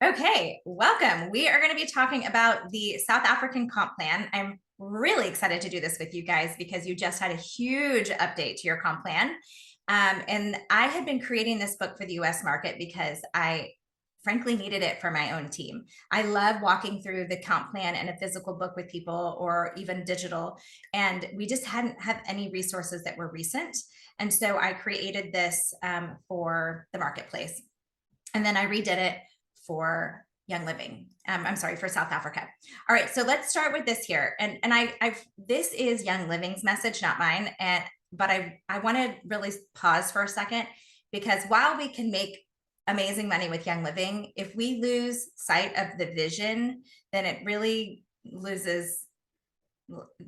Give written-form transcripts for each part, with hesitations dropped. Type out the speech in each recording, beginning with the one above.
Okay, welcome. We are going to be talking about the South African comp plan. I'm really excited to do this with you guys because you just had a huge update to your comp plan. And I had been creating this book for the US market because I frankly needed it for my own team. I love walking through the comp plan and a physical book with people or even digital. And we just hadn't had any resources that were recent. And so I created this for the marketplace. And then I redid it for Young Living. I'm sorry, for South Africa. All right, so let's start with this here. And I've this is Young Living's message, not mine. But I want to really pause for a second because while we can make amazing money with Young Living, if we lose sight of the vision, then it really loses,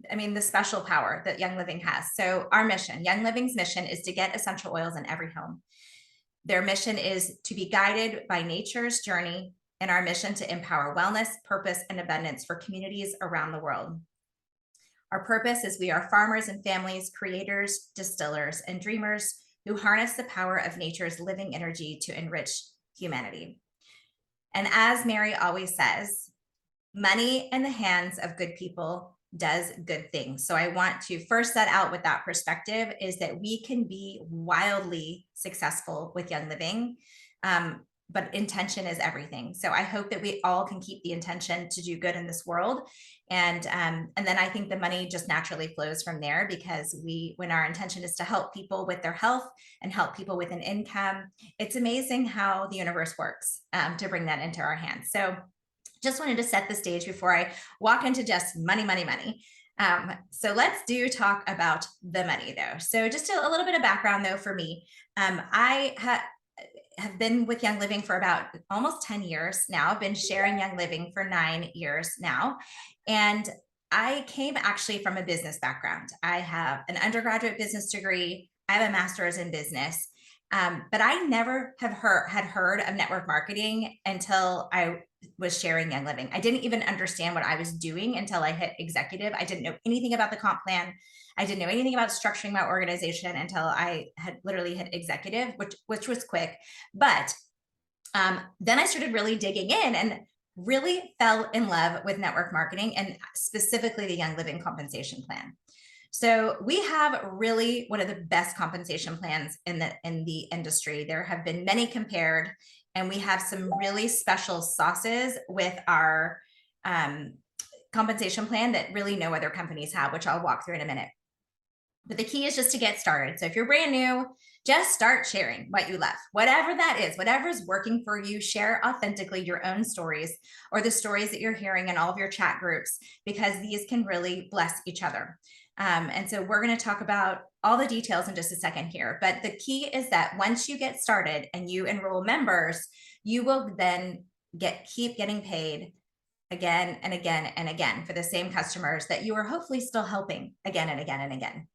I mean, the special power that Young Living has. So our mission, Young Living's mission, is to get essential oils in every home. Their mission is to be guided by nature's journey and our mission to empower wellness, purpose, and abundance for communities around the world. Our purpose is we are farmers and families, creators, distillers, and dreamers who harness the power of nature's living energy to enrich humanity. And as Mary always says, money in the hands of good people does good things. So I want to first set out with that perspective is that we can be wildly successful with Young Living, but intention is everything. So I hope that we all can keep the intention to do good in this world. And then I think the money just naturally flows from there because when our intention is to help people with their health and help people with an income, it's amazing how the universe works to bring that into our hands. So just wanted to set the stage before I walk into just money, money, money. So let's talk about the money though. So just a little bit of background though for me. I have been with Young Living for about almost 10 years now. I've been sharing Young Living for 9 years now. And I came actually from a business background. I have an undergraduate business degree. I have a master's in business. But I never had heard of network marketing until I was sharing Young Living. I didn't even understand what I was doing until I hit executive. I didn't know anything about the comp plan. I didn't know anything about structuring my organization until I had literally hit executive, which was quick. But then I started really digging in and really fell in love with network marketing and specifically the Young Living compensation plan. So we have really one of the best compensation plans in the industry. There have been many compared, and we have some really special sauces with our compensation plan that really no other companies have, which I'll walk through in a minute. But the key is just to get started. So if you're brand new, just start sharing what you love, whatever that is, whatever is working for you. Share authentically your own stories or the stories that you're hearing in all of your chat groups, because these can really bless each other. And so we're going to talk about all the details in just a second here. But the key is that once you get started and you enroll members, you will then keep getting paid again and again and again for the same customers that you are hopefully still helping again and again and again.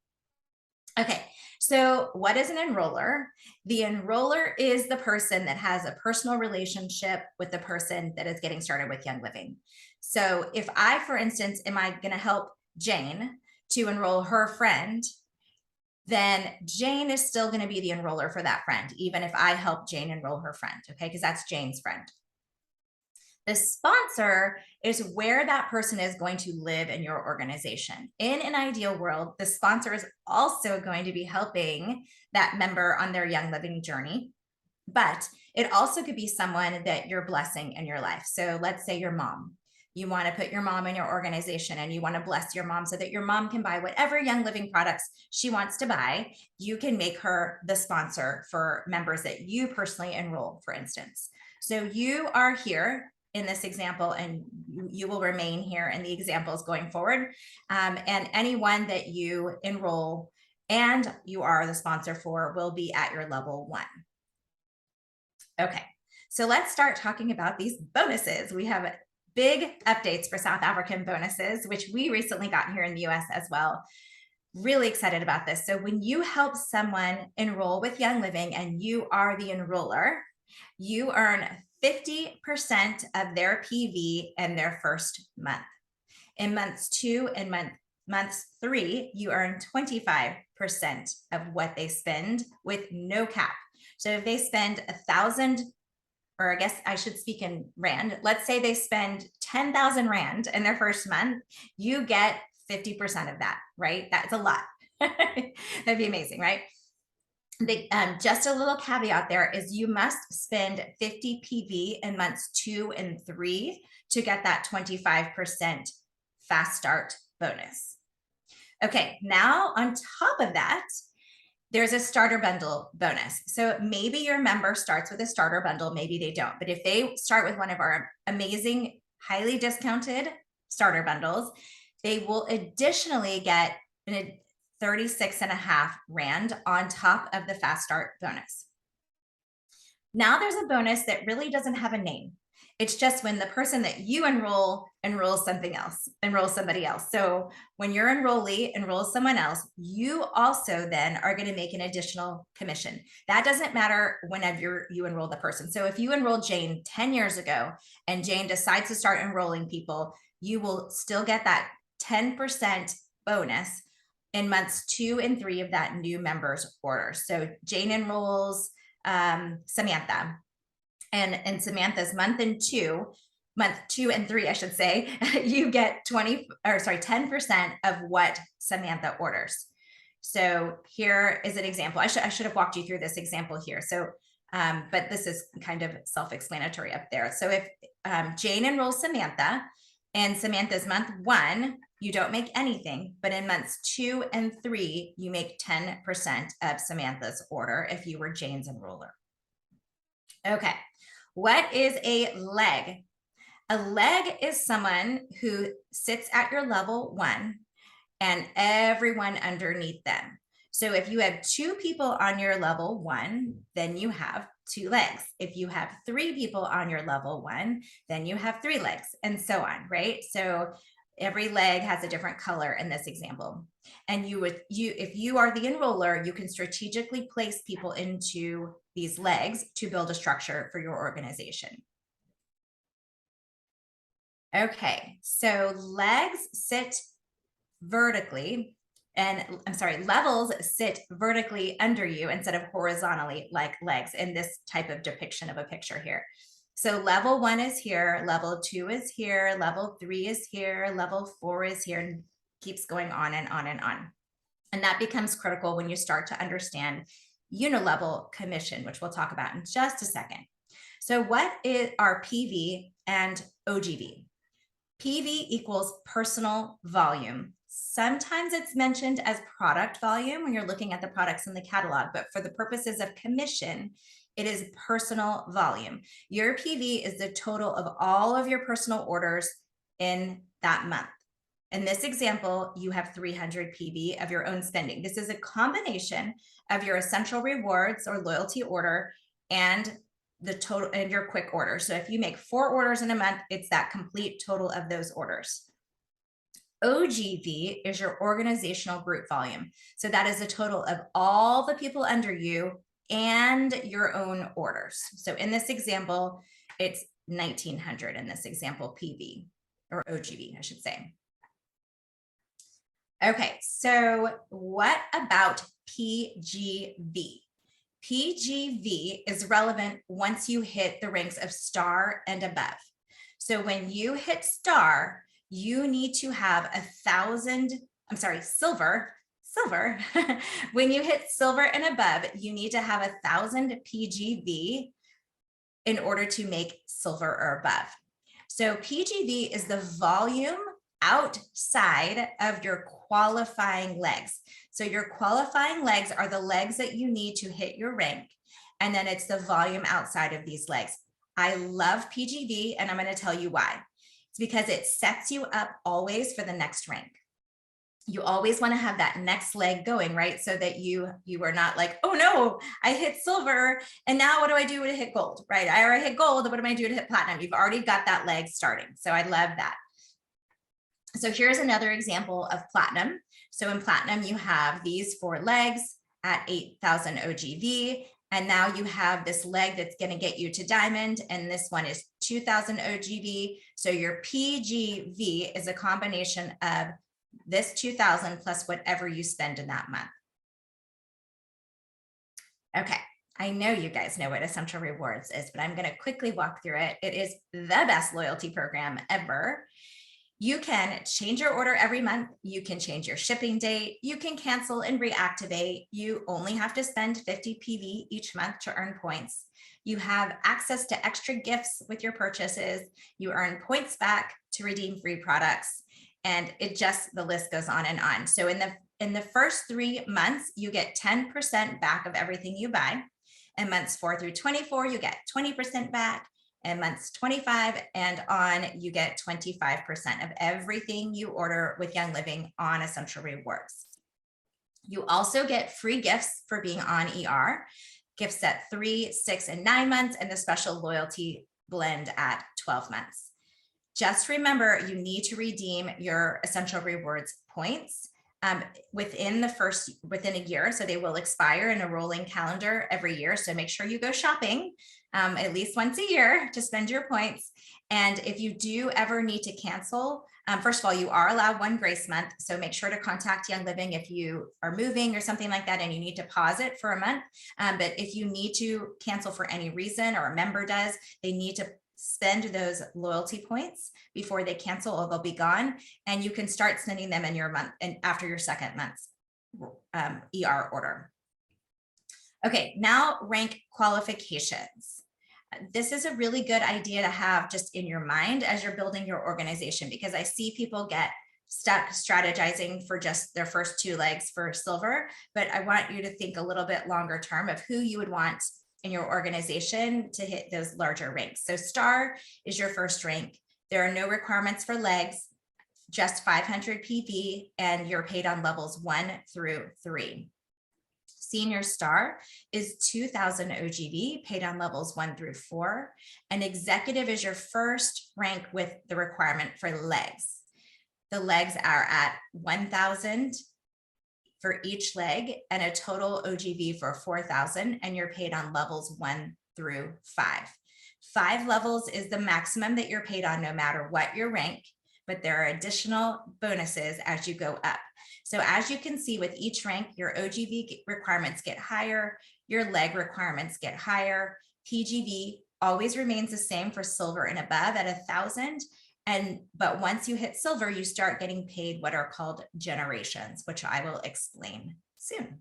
Okay, so what is an enroller? The enroller is the person that has a personal relationship with the person that is getting started with Young Living. So if I, for instance, am I going to help Jane to enroll her friend, then Jane is still going to be the enroller for that friend, even if I help Jane enroll her friend, okay? Because that's Jane's friend. The sponsor is where that person is going to live in your organization. In an ideal world, the sponsor is also going to be helping that member on their Young Living journey, but it also could be someone that you're blessing in your life. So let's say your mom. You want to put your mom in your organization and you want to bless your mom so that your mom can buy whatever Young Living products she wants to buy. You can make her the sponsor for members that you personally enroll, for instance. So you are here in this example, and you will remain here in the examples going forward. And anyone that you enroll and you are the sponsor for will be at your level 1. Okay, so let's start talking about these bonuses. We have big updates for South African bonuses, which we recently got here in the US as well. Really excited about this. So when you help someone enroll with Young Living and you are the enroller, you earn 50% of their PV in their first month. In months 2 and months 3, you earn 25% of what they spend with no cap. So if they spend $1,000 or I guess I should speak in Rand. Let's say they spend 10,000 Rand in their first month, you get 50% of that, right? That's a lot. That'd be amazing, right? Just a little caveat there is you must spend 50 PV in months 2 and 3 to get that 25% fast start bonus. Okay, now on top of that, there's a starter bundle bonus. So maybe your member starts with a starter bundle, maybe they don't. But if they start with one of our amazing, highly discounted starter bundles, they will additionally get an 36.5 Rand on top of the fast start bonus. Now there's a bonus that really doesn't have a name. It's just when the person that you enrolls somebody else. So when your enrollee enrolls someone else, you also then are going to make an additional commission. That doesn't matter whenever you enroll the person. So if you enrolled Jane 10 years ago and Jane decides to start enrolling people, you will still get that 10% bonus in months 2 and 3 of that new member's order. So Jane enrolls Samantha. And in Samantha's month 2 and 3, I should say, you get 10% of what Samantha orders. So here is an example. I should have walked you through this example here. So, but this is kind of self-explanatory up there. So if Jane enrolls Samantha and Samantha's month 1, you don't make anything, but in months 2 and 3, you make 10% of Samantha's order if you were Jane's enroller. Okay, what is a leg? A leg is someone who sits at your level 1 and everyone underneath them. So if you have 2 people on your level 1, then you have 2 legs. If you have 3 people on your level 1, then you have 3 legs, and so on, right? So every leg has a different color in this example. And if you are the enroller, you can strategically place people into these legs to build a structure for your organization. Okay, so legs sit vertically, and levels sit vertically under you instead of horizontally like legs in this type of depiction of a picture here. So level 1 is here, level 2 is here, level 3 is here, level 4 is here, and keeps going on and on and on. And that becomes critical when you start to understand unilevel commission, which we'll talk about in just a second. So what are PV and OGV? PV equals personal volume. Sometimes it's mentioned as product volume when you're looking at the products in the catalog, but for the purposes of commission, it is personal volume. Your PV is the total of all of your personal orders in that month. In this example, you have 300 PV of your own spending. This is a combination of your essential rewards or loyalty order and the total and your quick order. So if you make 4 orders in a month, it's that complete total of those orders. OGV is your organizational group volume. So that is a total of all the people under you and your own orders. So in this example, it's 1900 in this example, PV or OGV, I should say. Okay, so what about PGV? PGV is relevant once you hit the ranks of star and above. So when you hit star, you need to have silver. When you hit silver and above, you need to have 1,000 PGV in order to make silver or above. So PGV is the volume outside of your qualifying legs. So your qualifying legs are the legs that you need to hit your rank. And then it's the volume outside of these legs. I love PGV, and I'm going to tell you why. It's because it sets you up always for the next rank. You always want to have that next leg going, right? So that you are not like, oh no, I hit silver, and now what do I do to hit gold, right? I already hit gold, what am I do to hit platinum? You've already got that leg starting. So I love that. So here's another example of platinum. So in platinum, you have these 4 legs at 8,000 OGV. And now you have this leg that's going to get you to diamond. And this one is 2,000 OGV. So your PGV is a combination of this 2,000 plus whatever you spend in that month. Okay, I know you guys know what Essential Rewards is, but I'm going to quickly walk through it. It is the best loyalty program ever. You can change your order every month. You can change your shipping date. You can cancel and reactivate. You only have to spend 50 PV each month to earn points. You have access to extra gifts with your purchases. You earn points back to redeem free products. And the list goes on and on. So in the first 3 months, you get 10% back of everything you buy. And months 4 through 24, you get 20% back. And months 25 and on, you get 25% of everything you order with Young Living on Essential Rewards. You also get free gifts for being on ER, gifts at 3, 6, and 9 months, and the special loyalty blend at 12 months. Just remember, you need to redeem your Essential Rewards points within a year. So they will expire in a rolling calendar every year. So make sure you go shopping at least once a year to spend your points. And if you do ever need to cancel, first of all, you are allowed 1 grace month. So make sure to contact Young Living if you are moving or something like that and you need to pause it for a month. But if you need to cancel for any reason, or a member does, they need to spend those loyalty points before they cancel, or they'll be gone, and you can start spending them in your month and after your second month's ER order. Okay, now rank qualifications. This is a really good idea to have just in your mind as you're building your organization, because I see people get stuck strategizing for just their first 2 legs for silver, but I want you to think a little bit longer term of who you would want in your organization to hit those larger ranks. So star is your first rank. There are no requirements for legs, just 500 PV, and you're paid on levels 1 through 3. Senior star is 2000 OGV, paid on levels 1 through 4. And executive is your first rank with the requirement for legs. The legs are at 1000 for each leg and a total OGV for 4,000, and you're paid on levels 1 through 5. 5 levels is the maximum that you're paid on no matter what your rank, but there are additional bonuses as you go up. So as you can see with each rank, your OGV requirements get higher, your leg requirements get higher. PGV always remains the same for silver and above at 1,000. But once you hit silver, you start getting paid what are called generations, which I will explain soon.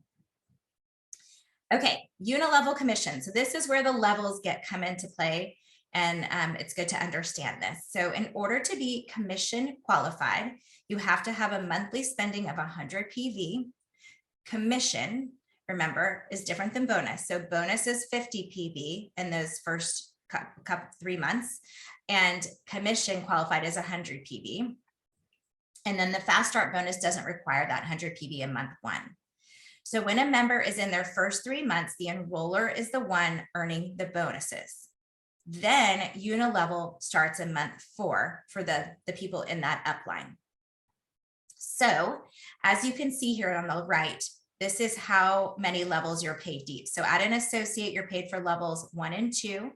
Okay, unilevel commission. So this is where the levels come into play, and it's good to understand this. So in order to be commission qualified, you have to have a monthly spending of 100 PV. Commission, remember, is different than bonus. So bonus is 50 PV in those first 3 months, and commission qualified is 100 PV. And then the fast start bonus doesn't require that 100 PV in month 1. So when a member is in their first 3 months, the enroller is the one earning the bonuses. Then unilevel starts in month 4 for the people in that upline. So as you can see here on the right, this is how many levels you're paid deep. So at an associate, you're paid for levels 1 and 2,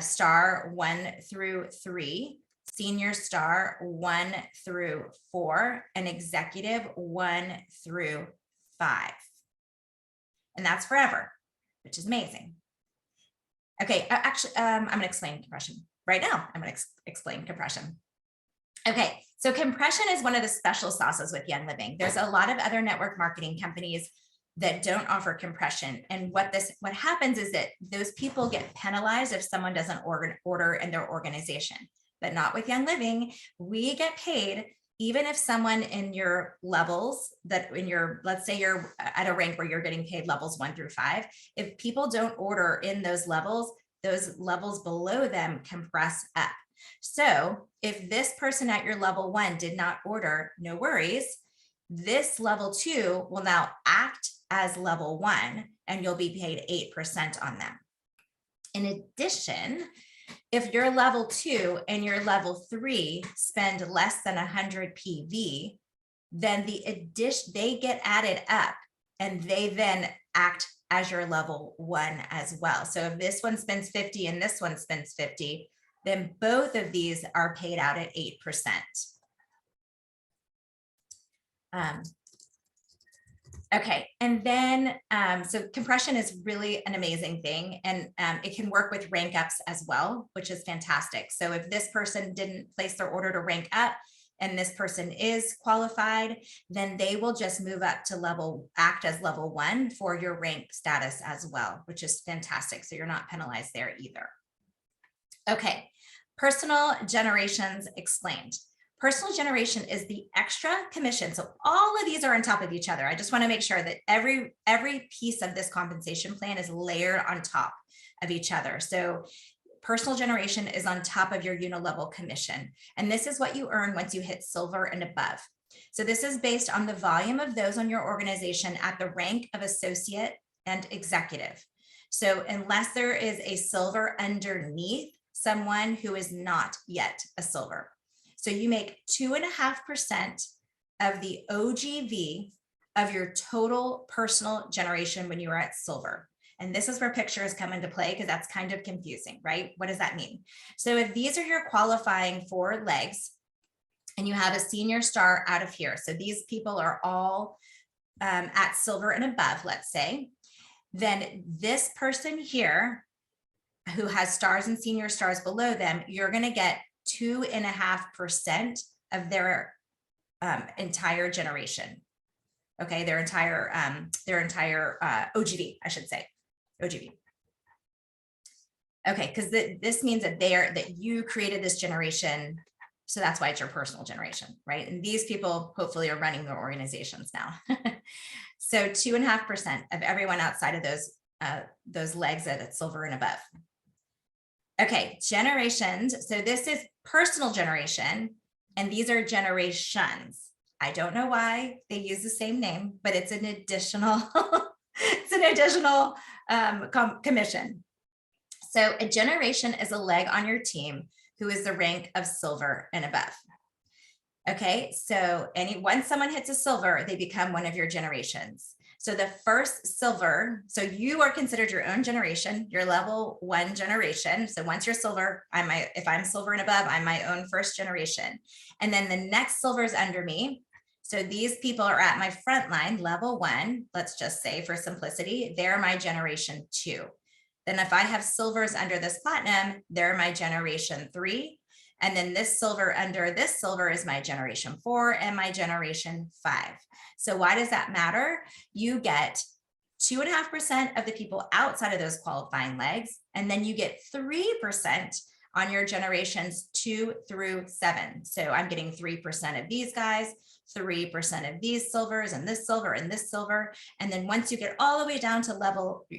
star 1 through 3, senior star 1 through 4, and executive 1 through 5. And that's forever, which is amazing. Okay, actually, I'm going to explain compression right now. I'm going to explain compression. Okay, so compression is one of the special sauces with Young Living. There's a lot of other network marketing companies that don't offer compression. And what happens is that those people get penalized if someone doesn't order in their organization, but not with Young Living. We get paid even if someone in your levels let's say you're at a rank where you're getting paid levels 1 through 5, if people don't order in those levels below them compress up. So if this person at your level 1 did not order, no worries. This level 2 will now act as level 1, and you'll be paid 8% on them. In addition, if your level 2 and your level 3 spend less than 100 PV, then they get added up, and they then act as your level 1 as well. So if this one spends 50 and this one spends 50, then both of these are paid out at 8%. Okay, and then so compression is really an amazing thing, and it can work with rank ups as well, which is fantastic. So if this person didn't place their order to rank up and this person is qualified, then they will just move up to act as level 1 for your rank status as well, which is fantastic. So you're not penalized there either. Okay, personal generations explained. Personal generation is the extra commission. So all of these are on top of each other. I just want to make sure that every piece of this compensation plan is layered on top of each other. So personal generation is on top of your unilevel commission. And this is what you earn once you hit silver and above. So this is based on the volume of those on your organization at the rank of associate and executive. So unless there is a silver underneath someone who is not yet a silver. So you make 2.5% of the OGV of your total personal generation when you are at silver. And this is where pictures come into play because that's kind of confusing, right? What does that mean? So if these are your qualifying for legs and you have a senior star out of here, so these people are all at silver and above, let's say, then this person here who has stars and senior stars below them, you're going to get 2.5% of their entire generation. Okay, their entire OGV, I should say, OGV. Okay, because this means that you created this generation, so that's why it's your personal generation, right? And these people hopefully are running their organizations now. So 2.5% of everyone outside of those legs at silver and above. Okay, generations. So this is personal generation, and these are generations. I don't know why they use the same name, but it's an additional, commission. So a generation is a leg on your team who is the rank of silver and above. Okay, so once someone hits a silver, they become one of your generations. So the first silver, so you are considered your own generation, your level 1 generation. So once you're silver, if I'm silver and above, I'm my own first generation. And then the next silver is under me. So these people are at my front line, level 1, let's just say for simplicity, they're my generation 2. Then if I have silvers under this platinum, they're my generation 3. And then this silver under this silver is my generation 4 and my generation 5. So why does that matter? You get 2.5% of the people outside of those qualifying legs, and then you get 3% on your generations 2 through 7. So I'm getting 3% of these guys, 3% of these silvers, and this silver, and this silver. And then once you get all the way down to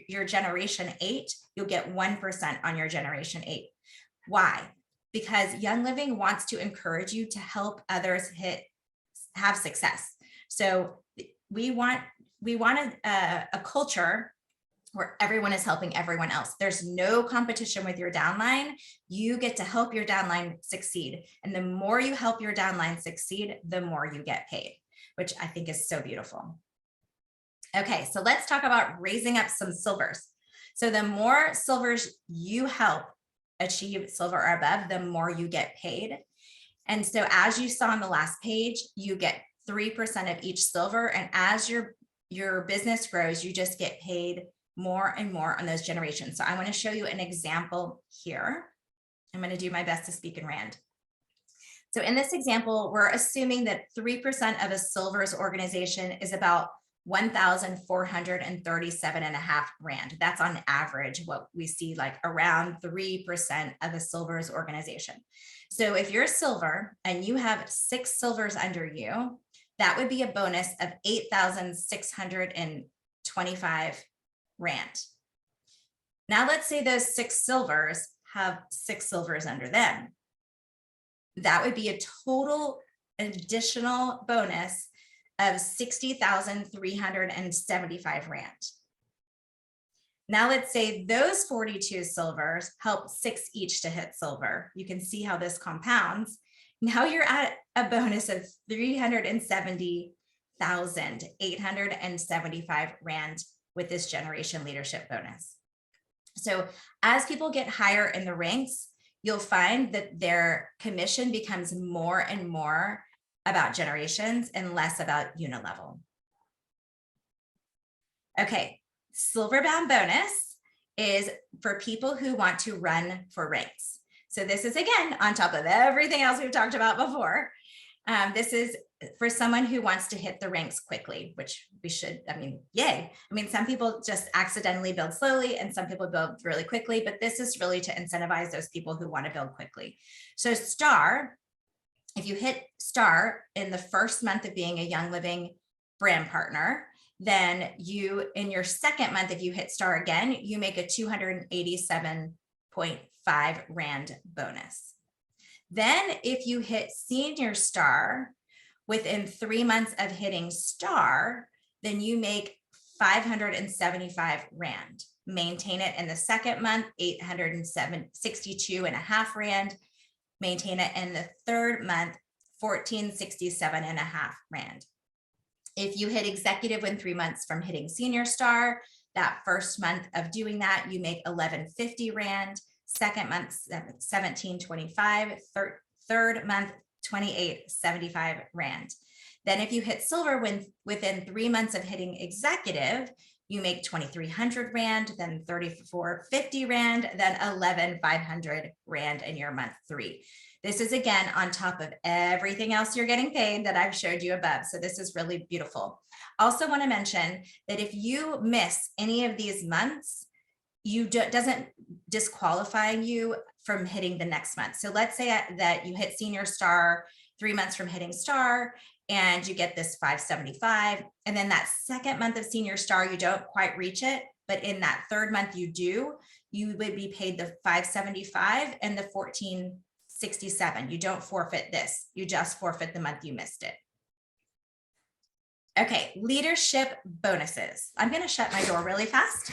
your generation 8, you'll get 1% on your generation 8. Why? Because Young Living wants to encourage you to help others have success. So we want a culture where everyone is helping everyone else. There's no competition with your downline. You get to help your downline succeed. And the more you help your downline succeed, the more you get paid, which I think is so beautiful. Okay, so let's talk about raising up some silvers. So the more silvers you help achieve silver or above, the more you get paid. And so as you saw on the last page, you get 3% of each silver. And as your business grows, you just get paid more and more on those generations. So I want to show you an example here. I'm going to do my best to speak in Rand. So in this example, we're assuming that 3% of a silver's organization is about 1,437.5 Rand. That's on average what we see, like around 3% of a silver's organization. So if you're silver and you have 6 silvers under you, that would be a bonus of 8,625 Rand. Now let's say those 6 silvers have 6 silvers under them. That would be a total additional bonus of 60,375 Rand. Now let's say those 42 silvers help 6 each to hit silver. You can see how this compounds. Now you're at a bonus of 370,875 Rand with this generation leadership bonus. So as people get higher in the ranks, you'll find that their commission becomes more and more about generations and less about unilevel. Okay, silver bound bonus is for people who want to run for ranks. So this is, again, on top of everything else we've talked about before. This is for someone who wants to hit the ranks quickly, which we should, I mean, yay. I mean, some people just accidentally build slowly and some people build really quickly, but this is really to incentivize those people who want to build quickly. So star, if you hit star in the first month of being a Young Living brand partner, then you, in your second month, if you hit star again, you make a 287.5 Rand bonus. Then if you hit senior star within 3 months of hitting star, then you make 575 Rand. Maintain it in the second month, 862.5 Rand. Maintain it in the third month, 1467.5 Rand. If you hit executive in 3 months from hitting senior star, that first month of doing that, you make 1150 Rand. Second month, 1725, third month, 2875 Rand. Then if you hit silver within 3 months of hitting executive, you make 2300 Rand, then 3450 Rand, then 11500 Rand in your month 3. This is, again, on top of everything else you're getting paid that I've showed you above. So this is really beautiful. Also want to mention that if you miss any of these months, doesn't disqualify you from hitting the next month. So let's say that you hit senior star 3 months from hitting star and you get this 575. And then that second month of senior star, you don't quite reach it, but in that third month you do, you would be paid the 575 and the 1467. You don't forfeit this. You just forfeit the month you missed it. Okay, leadership bonuses. I'm going to shut my door really fast.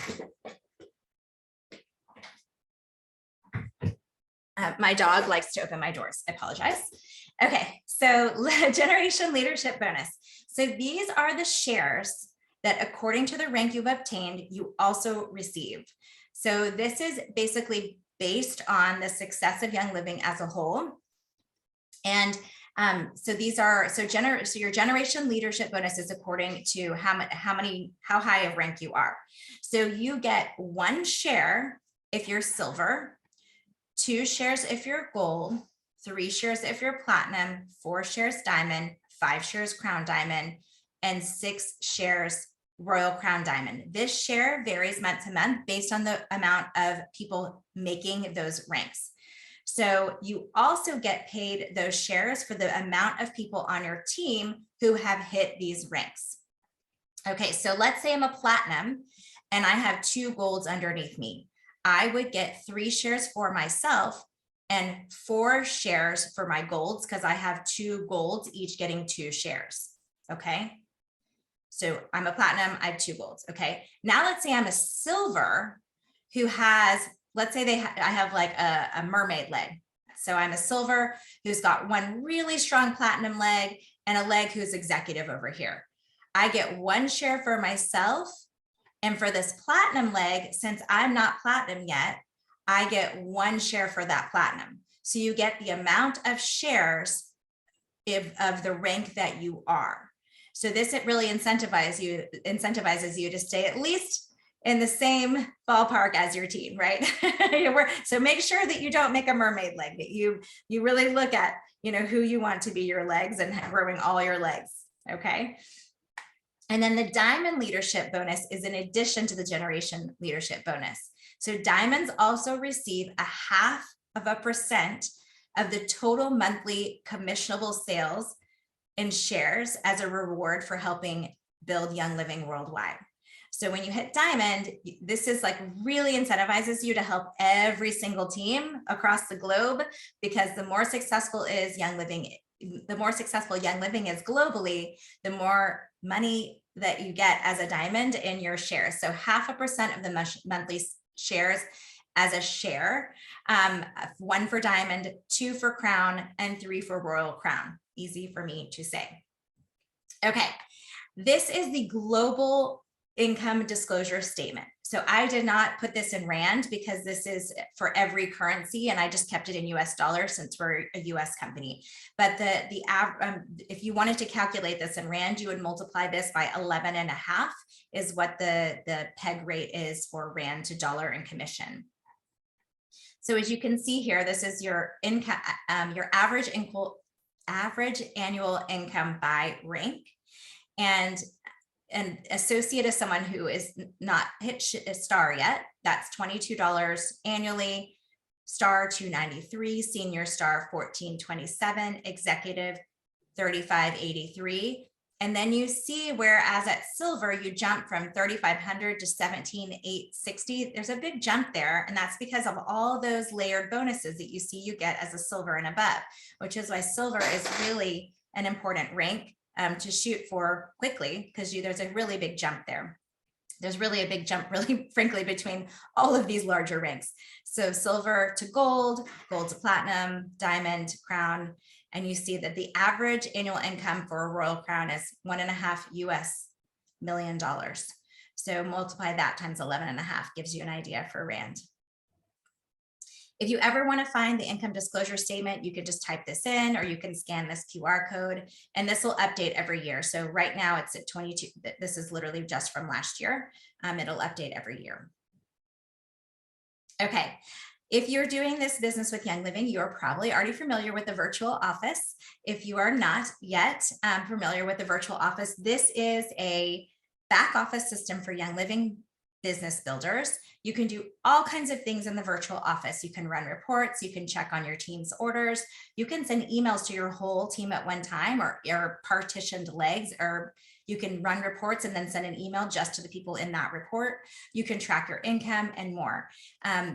My dog likes to open my doors. I apologize. Okay, so generation leadership bonus. So these are the shares that, according to the rank you've obtained, you also receive. So this is basically based on the success of Young Living as a whole. And so these are, so your generation leadership bonus is according to how high of rank you are. So you get 1 share if you're silver, 2 shares if you're gold, 3 shares if you're platinum, 4 shares diamond, 5 shares crown diamond, and 6 shares royal crown diamond. This share varies month to month based on the amount of people making those ranks. So you also get paid those shares for the amount of people on your team who have hit these ranks. Okay, so let's say I'm a platinum and I have 2 golds underneath me. I would get 3 shares for myself and 4 shares for my golds because I have 2 golds, each getting 2 shares. Okay. So I'm a platinum, I have 2 golds. Okay. Now let's say I'm a silver who has, let's say I have like a mermaid leg. So I'm a silver who's got 1 really strong platinum leg and a leg who's executive over here. I get 1 share for myself. And for this platinum leg, since I'm not platinum yet, I get 1 share for that platinum. So you get the amount of shares of the rank that you are. So this, it really incentivizes you to stay at least in the same ballpark as your team, right? So make sure that you don't make a mermaid leg, that you really look at, who you want to be your legs and growing all your legs, okay? And then the diamond leadership bonus is in addition to the generation leadership bonus. So diamonds also receive 0.5% of the total monthly commissionable sales in shares as a reward for helping build Young Living worldwide. So when you hit diamond, this is like really incentivizes you to help every single team across the globe, because the more successful Young Living is globally, the more money that you get as a diamond in your shares. So 0.5% of the monthly shares as a share, 1 for diamond, 2 for crown, and 3 for royal crown. Easy for me to say. Okay, this is the global income disclosure statement. So I did not put this in Rand because this is for every currency, and I just kept it in US dollars since we're a US company. But if you wanted to calculate this in Rand, you would multiply this by 11.5 is what the peg rate is for Rand to dollar in commission. So as you can see here, this is your income, your average annual income by rank. And an associate is someone who is not hit a star yet. That's $22 annually. Star $293, senior star $1427, executive $3583. And then you see, whereas at silver, you jump from 3,500 to 17,860. There's a big jump there. And that's because of all those layered bonuses that you see you get as a silver and above, which is why silver is really an important rank to shoot for quickly, because there's a really big jump there. There's really a big jump, really, frankly, between all of these larger ranks. So silver to gold, gold to platinum, diamond, crown. And you see that the average annual income for a Royal Crown is $1.5 million. So multiply that times 11.5 gives you an idea for Rand. If you ever want to find the income disclosure statement, you can just type this in, or you can scan this QR code, and this will update every year. So right now it's at 22. This is literally just from last year. It'll update every year. Okay. If you're doing this business with Young Living, you're probably already familiar with the virtual office. If you are not yet familiar with the virtual office, this is a back office system for Young Living business builders. You can do all kinds of things in the virtual office. You can run reports, you can check on your team's orders, you can send emails to your whole team at one time, or your partitioned legs, or you can run reports and then send an email just to the people in that report. You can track your income and more.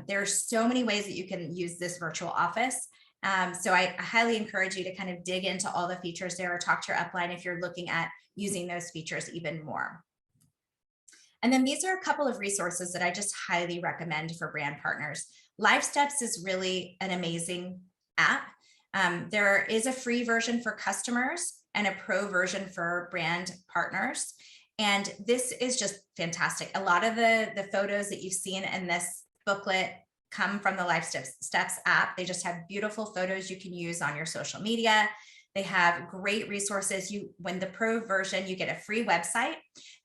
There's so many ways that you can use this virtual office. So I highly encourage you to kind of dig into all the features there, or talk to your upline if you're looking at using those features even more. And then these are a couple of resources that I just highly recommend for brand partners. LiveSteps is really an amazing app. There is a free version for customers and a pro version for brand partners. And this is just fantastic. A lot of the photos that you've seen in this booklet come from the LiveSteps app. They just have beautiful photos you can use on your social media. They have great resources. When the pro version, you get a free website,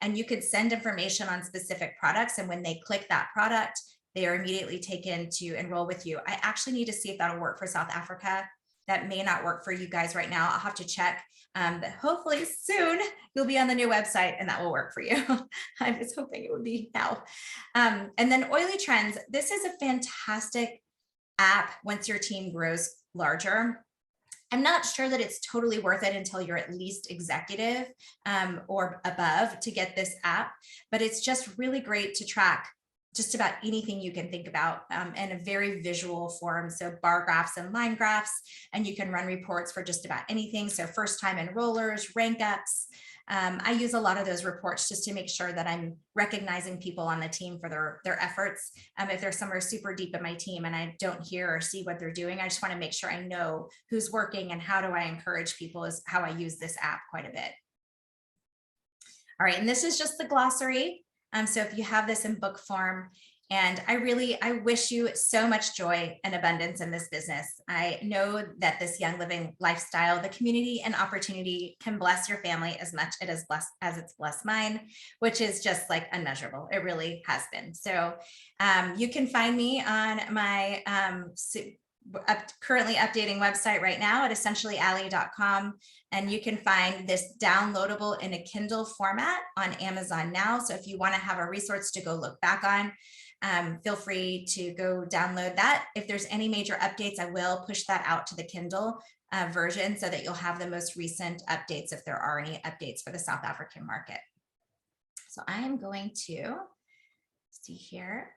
and you could send information on specific products. And when they click that product, they are immediately taken to enroll with you. I actually need to see if that'll work for South Africa. That may not work for you guys right now. I'll have to check, but hopefully soon you'll be on the new website and that will work for you. I was hoping it would be now. And then Oily Trends. This is a fantastic app once your team grows larger. I'm not sure that it's totally worth it until you're at least executive or above to get this app, but it's just really great to track just about anything you can think about in a very visual form. So bar graphs and line graphs, and you can run reports for just about anything. So first time enrollers, rank ups. I use a lot of those reports just to make sure that I'm recognizing people on the team for their efforts. If they're somewhere super deep in my team and I don't hear or see what they're doing, I just want to make sure I know who's working and how do I encourage people is how I use this app quite a bit. All right, and this is just the glossary. So if you have this in book form, and I wish you so much joy and abundance in this business. I know that this Young Living lifestyle, the community and opportunity can bless your family as much as it's blessed mine, which is just like unmeasurable. It really has been. So you can find me on my currently updating website right now at essentiallyally.com, and you can find this downloadable in a Kindle format on Amazon now. So if you want to have a resource to go look back on, feel free to go download that. If there's any major updates, I will push that out to the Kindle version so that you'll have the most recent updates if there are any updates for the South African market. So I am going to see here.